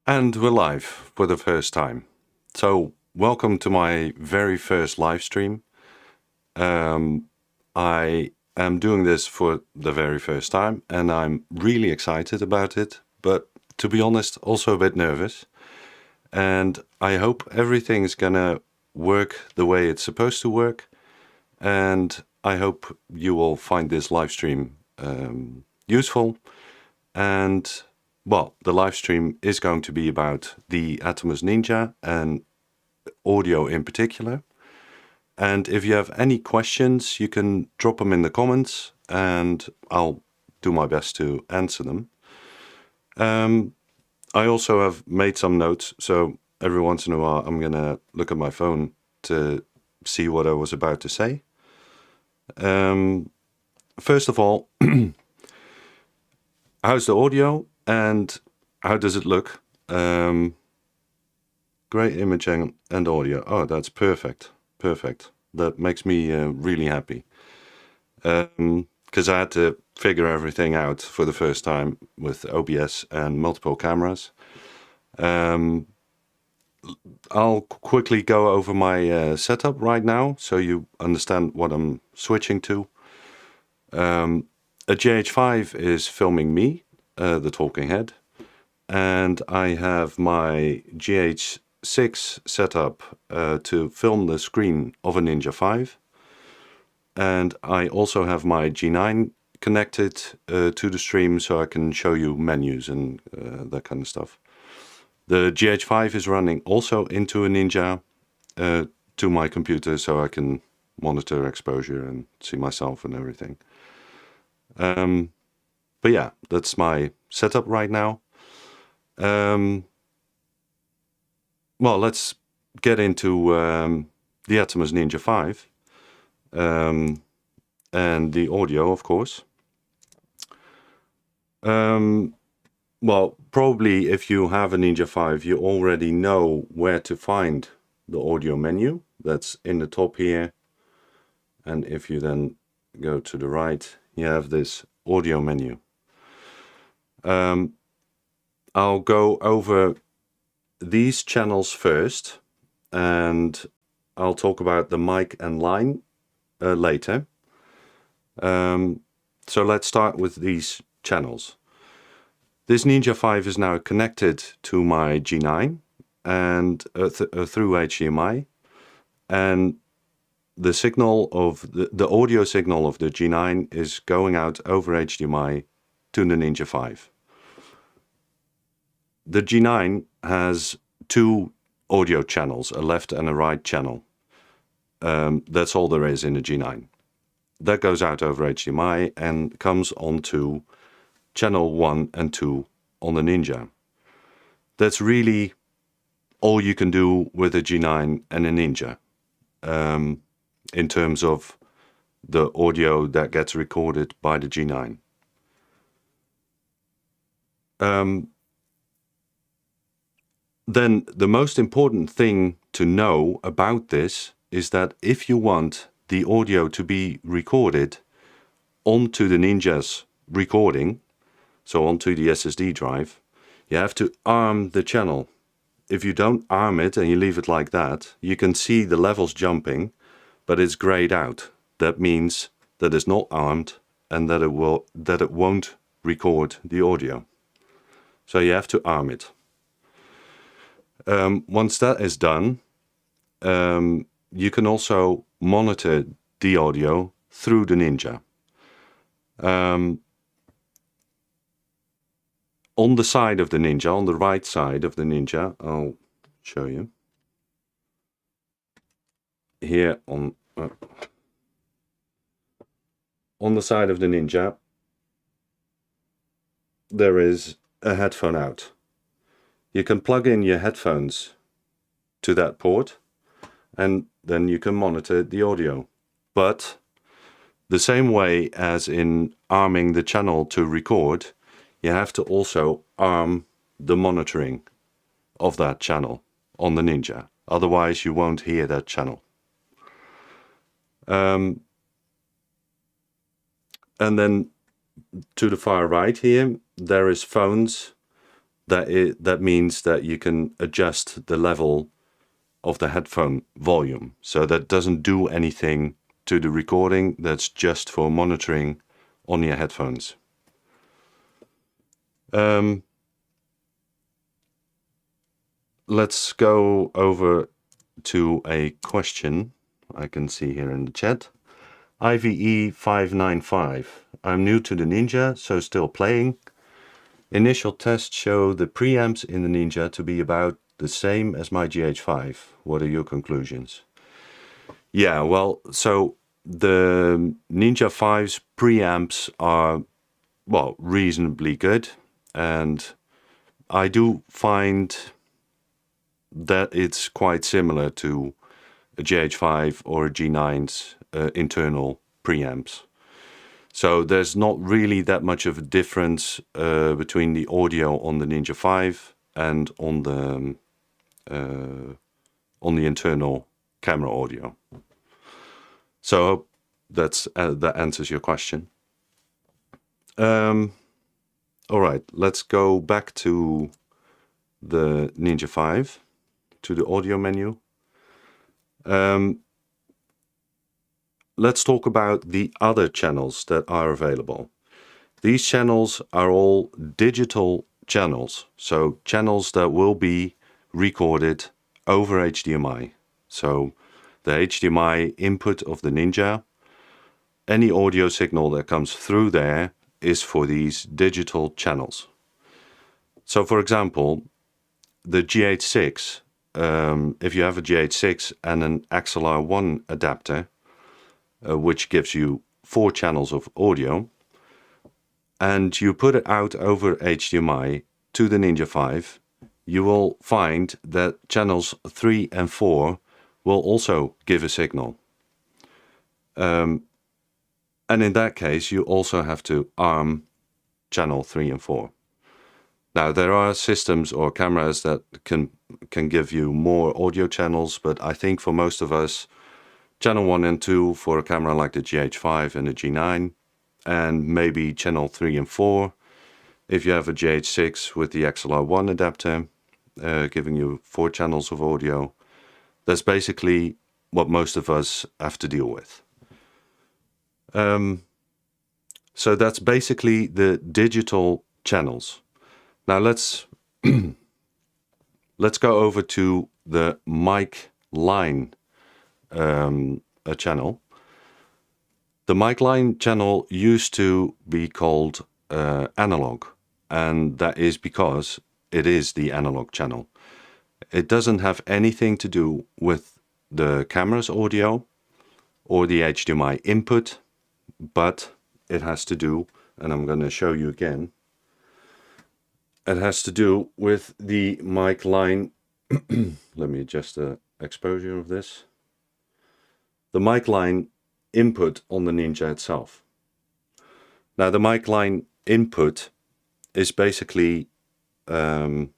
And we're live for the first time. So welcome to my very first live stream. I am doing this for the very first time and I'm really excited about it, but to be honest, also a bit nervous. And I hope everything's gonna work the way it's supposed to work. And I hope you will find this live stream useful. And well, the live stream is going to be about the Atomos Ninja and audio in particular. And if you have any questions, you can drop them in the comments and I'll do my best to answer them. I also have made some notes, so every once in a while I'm gonna look at my phone to see what I was about to say. First of all, how's the audio and how does it look? Great imaging and audio. Oh, that's perfect. Perfect. That makes me really happy. Because I had to figure everything out for the first time with OBS and multiple cameras. I'll quickly go over my setup right now so you understand what I'm switching to. A GH5 is filming me, the talking head, and I have my GH6 setup to film the screen of a Ninja 5. And I also have my G9 connected to the stream so I can show you menus and that kind of stuff. The GH5 is running also into a Ninja to my computer so I can monitor exposure and see myself and everything. But yeah, that's my setup right now. Well, let's get into the Atomos Ninja 5 and the audio, of course. Well, probably if you have a Ninja 5, you already know where to find the audio menu. That's in the top here. And if you then go to the right, you have this audio menu. I'll go over these channels first, and I'll talk about the mic and line later. So let's start with these channels. This Ninja 5 is now connected to my G9 and through HDMI, and the signal of the audio signal of the G9 is going out over HDMI to the Ninja 5. The G9 has two audio channels, a left and a right channel. That's all there is in the G9. That goes out over HDMI and comes onto channel 1 and 2 on the Ninja. That's really all you can do with a G9 and a Ninja in terms of the audio that gets recorded by the G9. Then the most important thing to know about this is that if you want the audio to be recorded onto the Ninja's recording, so onto the SSD drive, you have to arm the channel. If you don't arm it and you leave it like that, you can see the levels jumping, but it's grayed out. That means that it's not armed and that it won't record the audio. So you have to arm it. Once that is done, you can also monitor the audio through the Ninja. On the side of the Ninja, on the right side of the Ninja, I'll show you. Here on the side of the Ninja, there is a headphone out. You can plug in your headphones to that port and then you can monitor the audio. But the same way as in arming the channel to record, you have to also arm the monitoring of that channel on the Ninja. Otherwise you won't hear that channel. And then to the far right here, there is phones that means that you can adjust the level of the headphone volume. So that doesn't do anything to the recording, that's just for monitoring on your headphones. Let's go over to a question I can see here in the chat. IVE595. I'm new to the Ninja, so still playing. Initial tests show the preamps in the Ninja to be about the same as my GH5. What are your conclusions? Yeah, well, so the Ninja 5's preamps are, well, reasonably good, and I do find that it's quite similar to a GH5 or a G9's internal preamps. So there's not really that much of a difference between the audio on the Ninja 5 and on the internal camera audio. So that answers your question. All right, let's go back to the Ninja 5, to the audio menu. Let's talk about the other channels that are available. These channels are all digital channels, so channels that will be recorded over HDMI. So the HDMI input of the Ninja, any audio signal that comes through there is for these digital channels. So for example, the GH6, if you have a GH6 and an XLR1 adapter, which gives you 4 channels of audio, and you put it out over HDMI to the Ninja 5, you will find that channels 3 and 4 will also give a signal. And in that case, you also have to arm channel 3 and 4. Now, there are systems or cameras that can give you more audio channels, but I think for most of us, channel 1 and 2 for a camera like the GH5 and the G9, and maybe channel 3 and 4 if you have a GH6 with the XLR1 adapter, giving you 4 channels of audio. That's basically what most of us have to deal with. So that's basically the digital channels. Now let's go over to the mic line channel. The mic line channel used to be called analog, and that is because it is the analog channel. It doesn't have anything to do with the camera's audio or the HDMI input, but it has to do, and I'm going to show you again, it has to do with the mic line. Let me adjust the exposure of this. The mic line input on the Ninja itself. Now the mic line input is basically an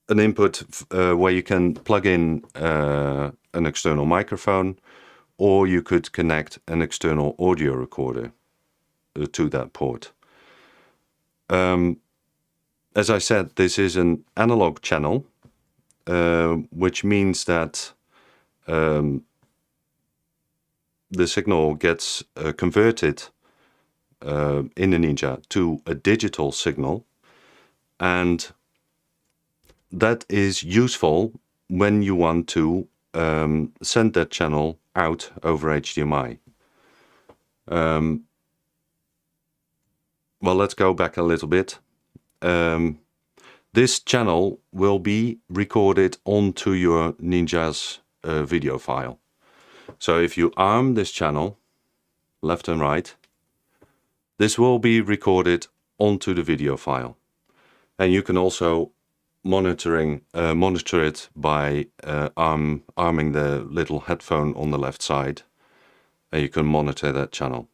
input where you can plug in an external microphone, or you could connect an external audio recorder to that port. As I said, this is an analog channel, which means that the signal gets converted in the Ninja to a digital signal, and that is useful when you want to send that channel out over HDMI. Well, let's go back a little bit. This channel will be recorded onto your Ninja's video file. So if you arm this channel, left and right, this will be recorded onto the video file. And you can also monitor it by arming the little headphone on the left side, and you can monitor that channel.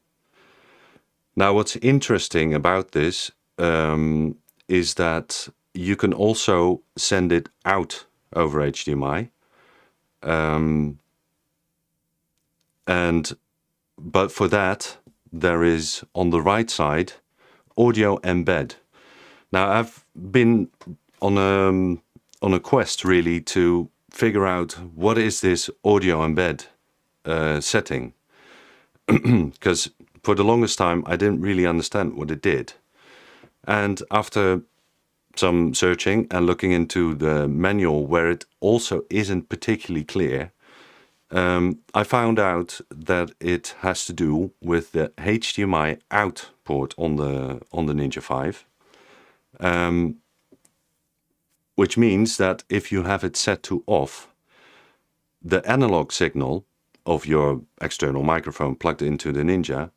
Now, what's interesting about this is that you can also send it out over HDMI, but for that there is on the right side audio embed. Now I've been on a quest really to figure out what is this audio embed setting, because for the longest time I didn't really understand what it did. And after some searching and looking into the manual where it also isn't particularly clear, I found out that it has to do with the HDMI out port on the Ninja V, which means that if you have it set to off, the analog signal of your external microphone plugged into the Ninja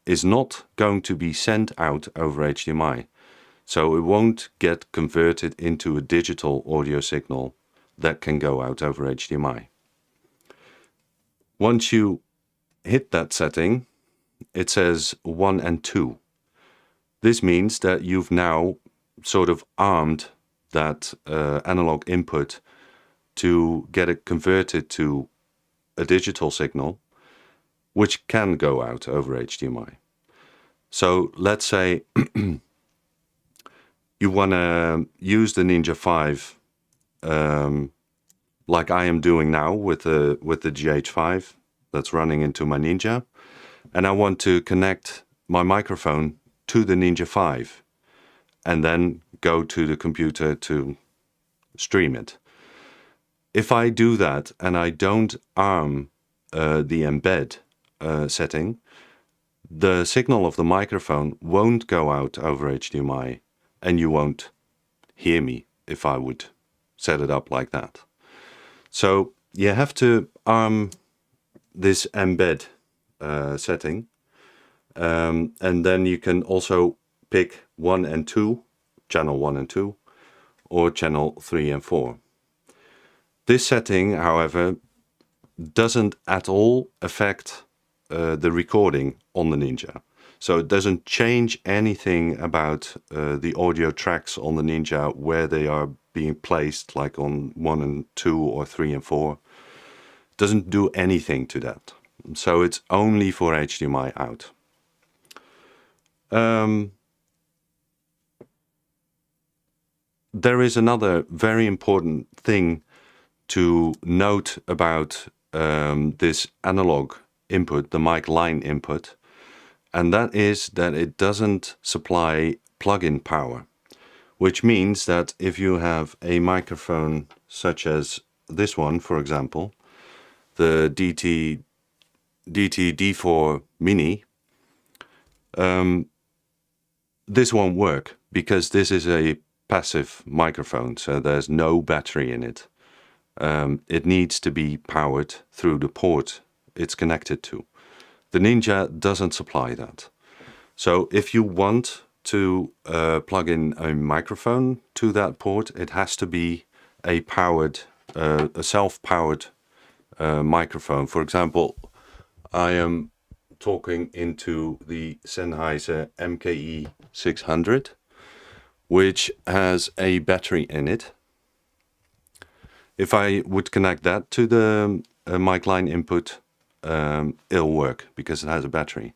is not going to be sent out over HDMI. So it won't get converted into a digital audio signal that can go out over HDMI. Once you hit that setting, it says 1 and 2. This means that you've now sort of armed that analog input to get it converted to a digital signal, which can go out over HDMI. So let's say you want to use the Ninja V like I am doing now with the GH5 that's running into my Ninja, and I want to connect my microphone to the Ninja V and then go to the computer to stream it. If I do that and I don't arm the embed setting, the signal of the microphone won't go out over HDMI, and you won't hear me if I would set it up like that. So you have to arm this embed setting, and then you can also pick 1 and 2, channel 1 and 2, or channel 3 and 4. This setting, however, doesn't at all affect the recording on the Ninja. So it doesn't change anything about the audio tracks on the Ninja, where they are being placed, like on 1 and 2 or 3 and 4. It doesn't do anything to that. So it's only for HDMI out. There is another very important thing to note about this analog input, the mic line input, and that is that it doesn't supply plug-in power, which means that if you have a microphone such as this one, for example, the Deity D4 Mini, this won't work because this is a passive microphone, so there's no battery in it. It needs to be powered through the port it's connected to. The Ninja doesn't supply that. So if you want to plug in a microphone to that port, it has to be a powered, a self-powered microphone. For example, I am talking into the Sennheiser MKE 600, which has a battery in it. If I would connect that to the mic line input, it'll work because it has a battery.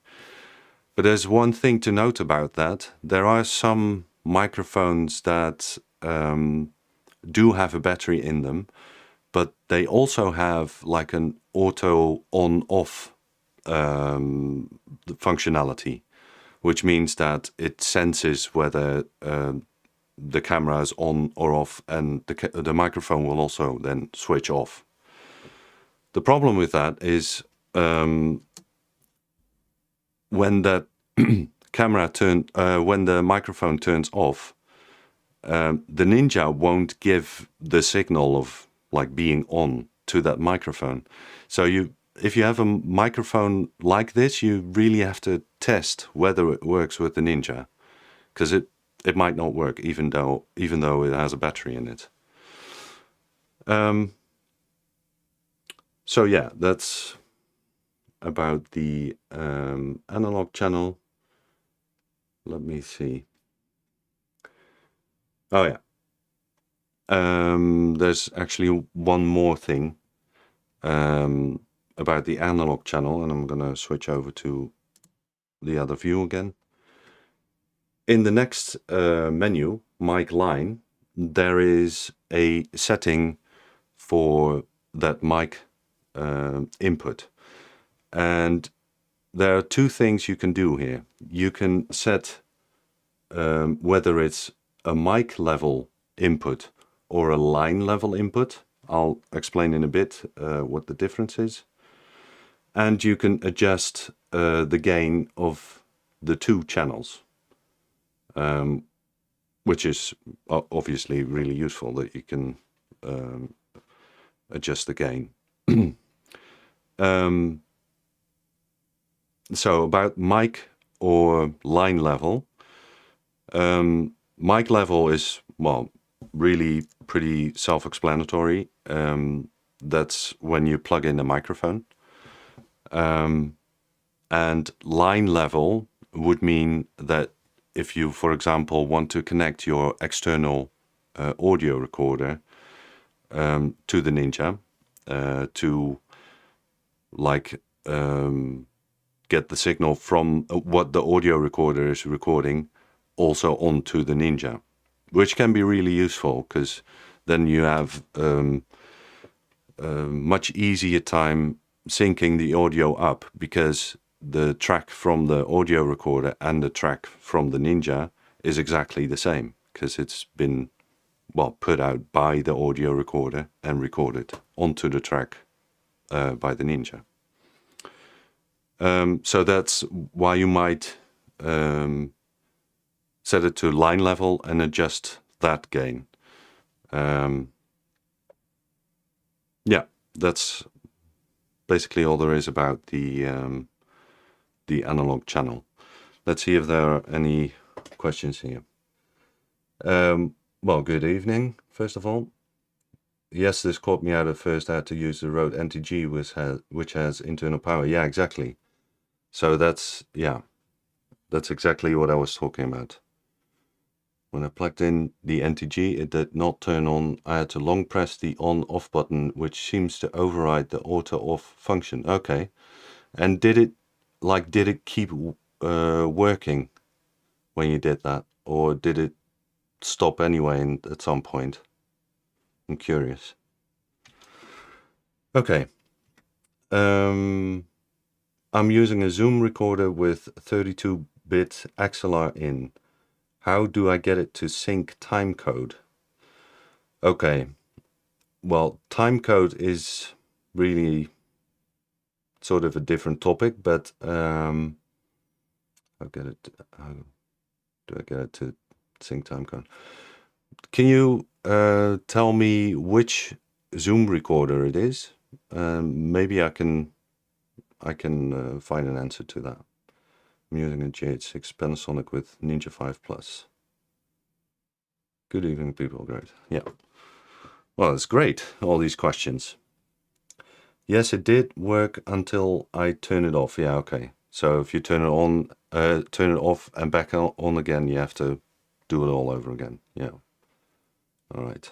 But there's one thing to note about that. There are some microphones that do have a battery in them, but they also have like an auto on-off functionality, which means that it senses whether the camera is on or off, and the microphone will also then switch off. The problem with that is when that when the microphone turns off, the Ninja won't give the signal of like being on to that microphone. So if you have a microphone like this, you really have to test whether it works with the Ninja, because it might not work even though it has a battery in it. So yeah, that's about the analog channel. Let me see. Oh yeah. There's actually one more thing about the analog channel, and I'm gonna switch over to the other view again. In the next menu, mic line, there is a setting for that mic input. And there are two things you can do here. You can set whether it's a mic level input or a line level input. I'll explain in a bit what the difference is. And you can adjust the gain of the two channels, which is obviously really useful that you can adjust the gain. So about mic or line level. Mic level is, well, really pretty self-explanatory. That's when you plug in a microphone. And line level would mean that if you, for example, want to connect your external audio recorder to the Ninja to like get the signal from what the audio recorder is recording also onto the Ninja, which can be really useful because then you have much easier time syncing the audio up, because the track from the audio recorder and the track from the Ninja is exactly the same, because it's been, well, put out by the audio recorder and recorded onto the track by the Ninja. So that's why you might set it to line level and adjust that gain. Yeah, that's basically all there is about the analog channel. Let's see if there are any questions here. Well, good evening, first of all. Yes, this caught me out at first. I had to use the Rode NTG, which has internal power. Yeah, exactly. So that's, yeah, that's exactly what I was talking about. When I plugged in the NTG, it did not turn on. I had to long press the on-off button, which seems to override the auto-off function. Okay. And did it keep working when you did that? Or did it stop anyway at some point? I'm curious. Okay. I'm using a Zoom recorder with 32-bit XLR in. How do I get it to sync timecode? Okay, well, timecode is really sort of a different topic, but how do I get it to sync timecode? Can you tell me which Zoom recorder it is? Maybe I can find an answer to that. I'm using a GH6 Panasonic with Ninja 5 Plus. Good evening, people. Great. Yeah. Well, it's great, all these questions. Yes, it did work until I turn it off. Yeah, okay. So if you turn it on, turn it off and back on again, you have to do it all over again. Yeah. All right.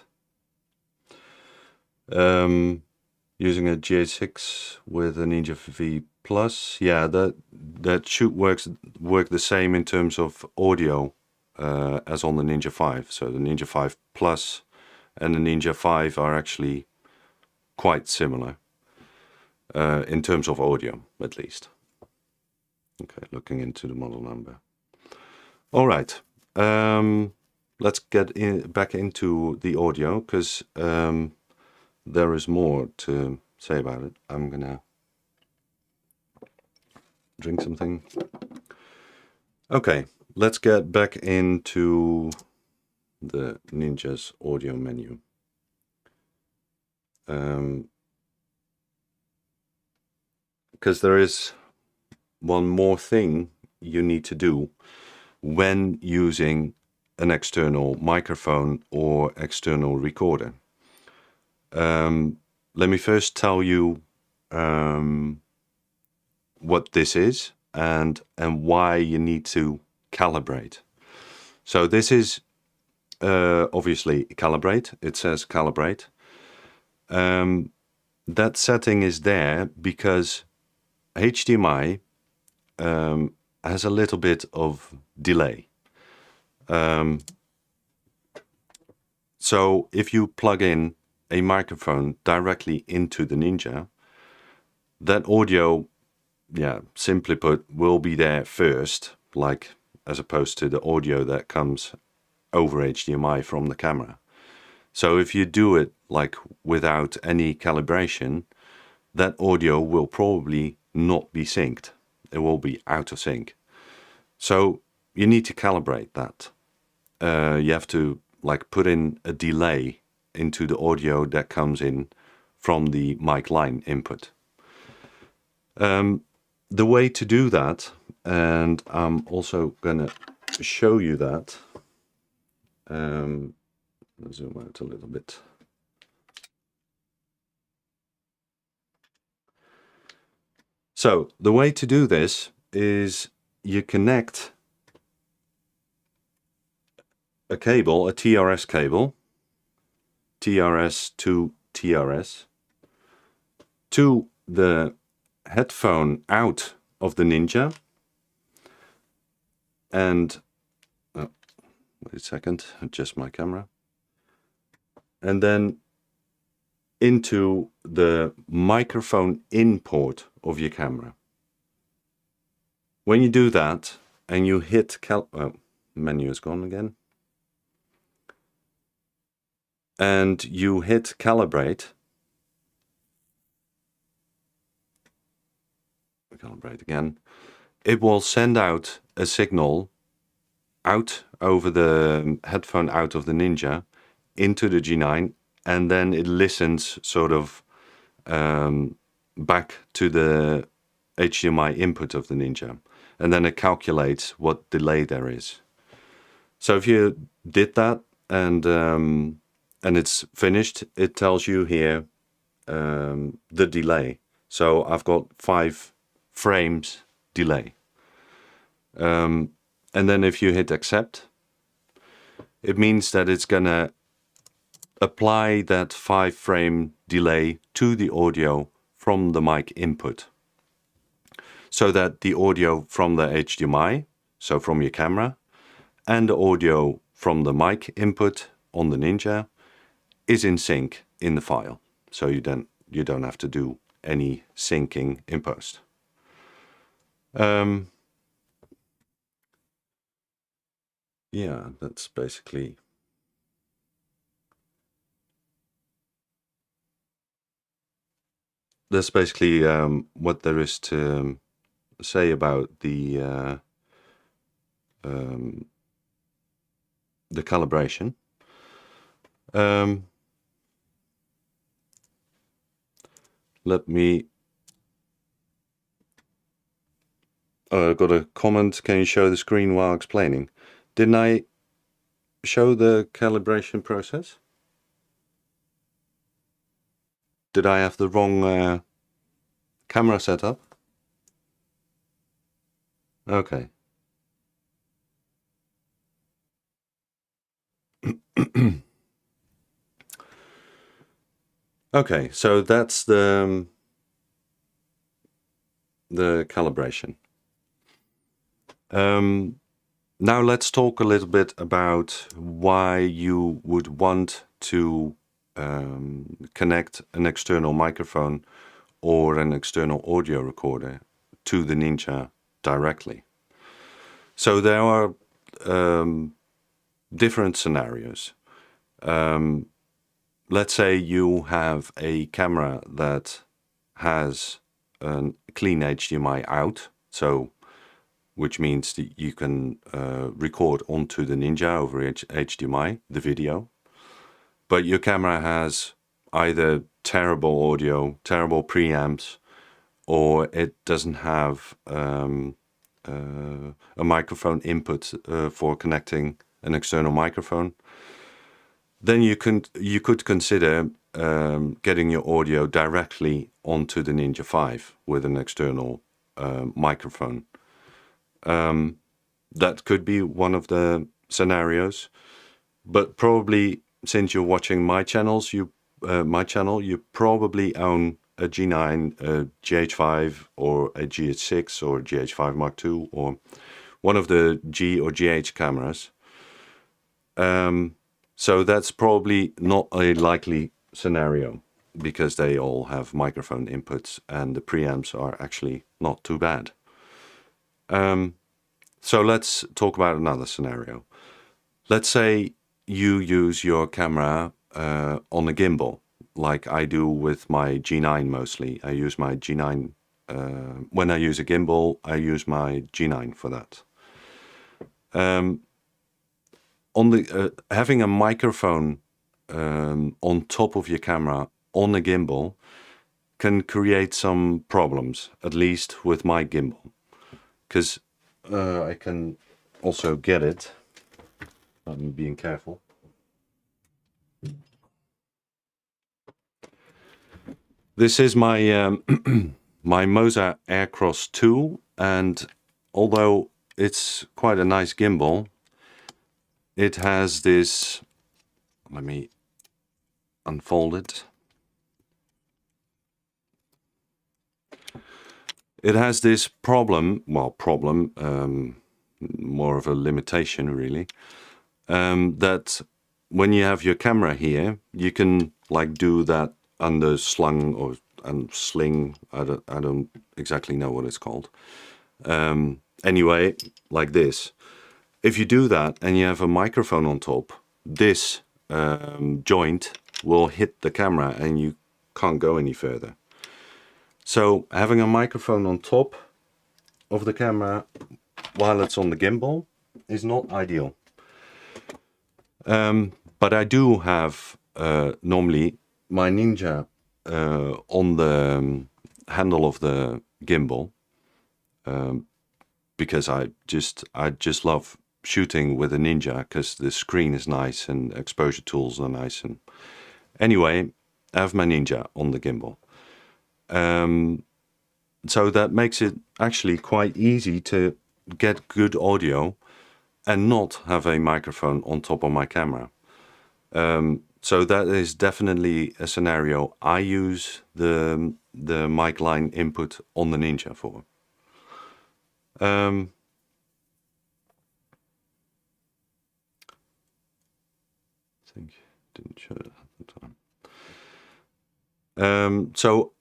Using a GH6 with a Ninja V Plus. Yeah, that should work the same in terms of audio as on the Ninja 5. So the Ninja 5 Plus and the Ninja 5 are actually quite similar in terms of audio, at least. Okay, looking into the model number. All right, let's get back into the audio, because there is more to say about it. I'm gonna drink something. Okay, let's get back into the Ninja's audio menu. Because there is one more thing you need to do when using an external microphone or external recorder. Let me first tell you what this is and why you need to calibrate. So this is obviously calibrate. It says calibrate. That setting is there because HDMI has a little bit of delay. So if you plug in a microphone directly into the Ninja, that audio, yeah, simply put, will be there first, like as opposed to the audio that comes over HDMI from the camera. So if you do it like without any calibration, that audio will probably not be synced. It will be out of sync. So you need to calibrate that. You have to like put in a delay into the audio that comes in from the mic line input. The way to do that, and I'm also gonna show you that. Let's zoom out a little bit. So the way to do this is you connect a cable, a TRS cable, TRS to TRS, to the headphone out of the Ninja, and wait a second, adjust my camera, and then into the microphone in port of your camera. When you do that and you hit menu is gone again, and you hit calibrate again, it will send out a signal out over the headphone out of the Ninja into the G9, and then it listens sort of back to the HDMI input of the Ninja, and then it calculates what delay there is. So if you did that and it's finished, it tells you here the delay. So I've got 5 frames delay. And then if you hit accept, it means that it's gonna apply that 5 frame delay to the audio from the mic input, so that the audio from the HDMI, so from your camera, and the audio from the mic input on the Ninja is in sync in the file. So you don't have to do any syncing in post. Yeah, that's basically what there is to say about the calibration. Let me. Oh, I got a comment. Can you show the screen while explaining? Didn't I show the calibration process? Did I have the wrong camera setup? Okay. Okay, so that's the calibration. Now let's talk a little bit about why you would want to connect an external microphone or an external audio recorder to the Ninja directly. So there are different scenarios. Let's say you have a camera that has a clean HDMI out, so which means that you can record onto the Ninja over HDMI, the video. But your camera has either terrible audio, terrible preamps, or it doesn't have a microphone input for connecting an external microphone. Then you could consider getting your audio directly onto the Ninja 5 with an external microphone. That could be one of the scenarios, but probably since you're watching my channel, you probably own a G9, a GH5, or a GH6, or a GH5 Mark II, or one of the G or GH cameras. So that's probably not a likely scenario because they all have microphone inputs and the preamps are actually not too bad. So let's talk about another scenario. Let's say you use your camera on a gimbal, like I do with my G9 mostly. I use my G9, when I use a gimbal, I use my G9 for that. Having a microphone on top of your camera on a gimbal can create some problems, at least with my gimbal. Because I can also get it. I'm being careful. This is my my Moza Aircross 2, and although it's quite a nice gimbal, it has this, let me unfold it. It has this problem, well, more of a limitation really, that when you have your camera here, you can like do that under slung or sling. I don't exactly know what it's called. Anyway, like this. If you do that and you have a microphone on top, this joint will hit the camera and you can't go any further. So having a microphone on top of the camera while it's on the gimbal is not ideal. But I do have normally my Ninja on the handle of the gimbal because I just love shooting with a Ninja because the screen is nice and exposure tools are nice. And anyway, I have my Ninja on the gimbal. So that makes it actually quite easy to get good audio and not have a microphone on top of my camera. So that is definitely a scenario I use the mic line input on the Ninja for. I think I didn't show it at the time. So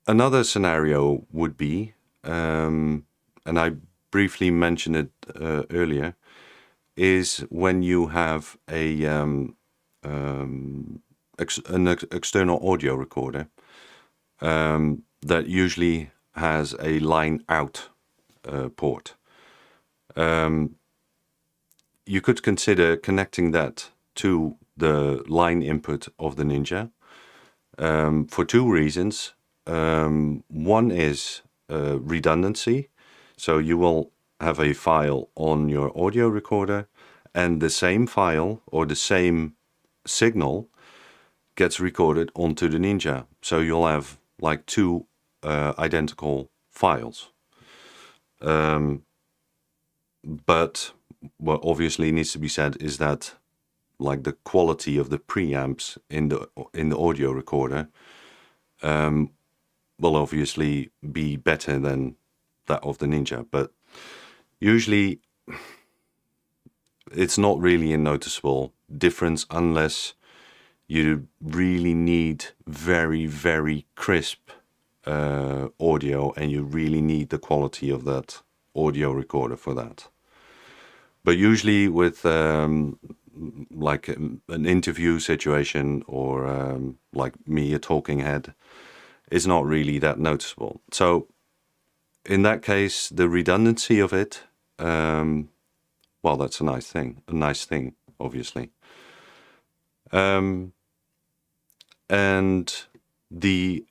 another scenario would be, and I briefly mentioned it earlier, is when you have an external audio recorder that usually has a line out port. You could consider connecting that to the line input of the Ninja for two reasons. One is redundancy, so you will have a file on your audio recorder and the same file or the same signal gets recorded onto the Ninja, so you'll have like two identical files. But what obviously needs to be said is that like the quality of the preamps in the audio recorder will obviously be better than that of the Ninja, but usually it's not really a noticeable difference unless you really need very, very crisp audio and you really need the quality of that audio recorder for that. But usually with like an interview situation or like me, a talking head, is not really that noticeable. So in that case, the redundancy of it, well, that's a nice thing, obviously. And the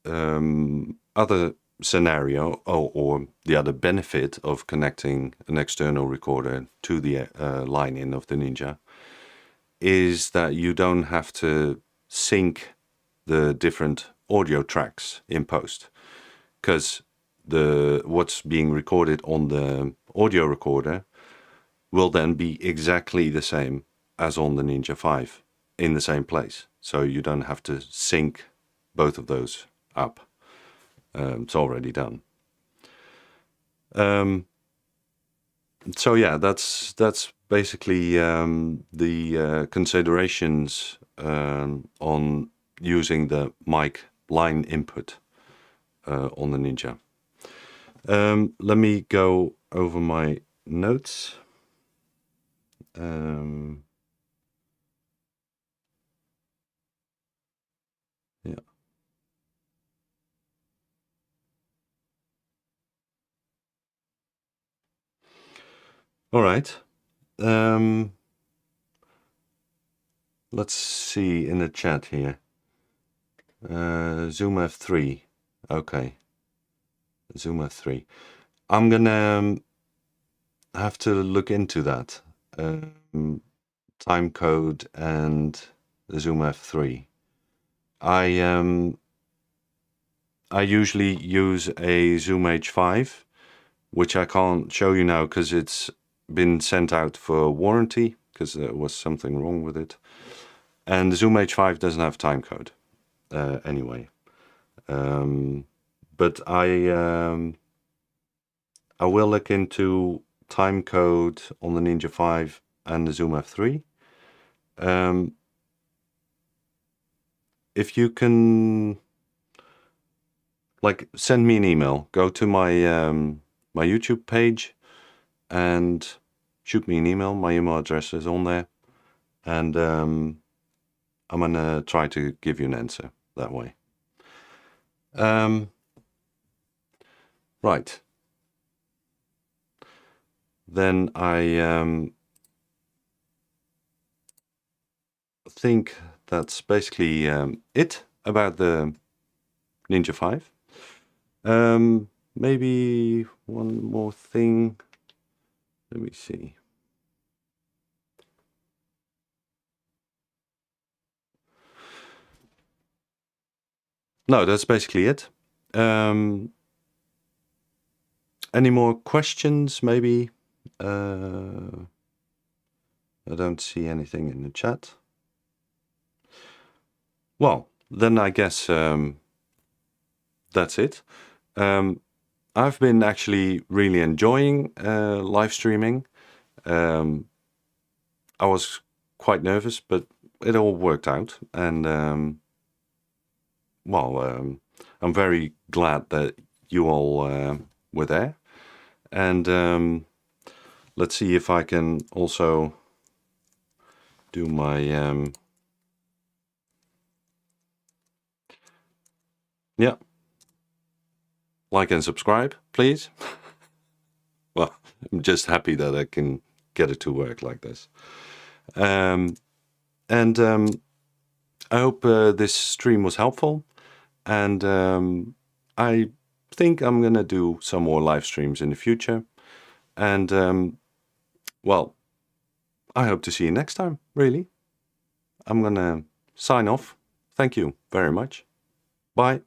other scenario, or the other benefit of connecting an external recorder to the line-in of the Ninja is that you don't have to sync the different audio tracks in post, because what's being recorded on the audio recorder will then be exactly the same as on the Ninja 5 in the same place. So you don't have to sync both of those up. It's already done. So yeah, that's basically the considerations on using the mic line input on the Ninja. Let me go over my notes. Yeah. All right. Let's see in the chat here. Zoom F3. Okay. Zoom F3. I'm gonna have to look into that. Time code and Zoom F3. I usually use a Zoom H5, which I can't show you now because it's been sent out for warranty because there was something wrong with it. And the Zoom H5 doesn't have time code anyway. But I will look into time code on the Ninja 5 and the Zoom F3. If you can, like, send me an email, go to my my YouTube page and shoot me an email. My email address is on there, and I'm gonna try to give you an answer that way. Right. Then I think that's basically it about the Ninja 5. Maybe one more thing. Let me see. No, that's basically it. Any more questions, maybe? I don't see anything in the chat. Well, then I guess that's it. I've been actually really enjoying live streaming. I was quite nervous, but it all worked out. And well, I'm very glad that you all were there. And let's see if I can also do my yeah, like and subscribe, please. Well, I'm just happy that I can get it to work like this. And I hope this stream was helpful. And I think I'm gonna do some more live streams in the future. And well, I hope to see you next time, really. I'm gonna sign off. Thank you very much. Bye.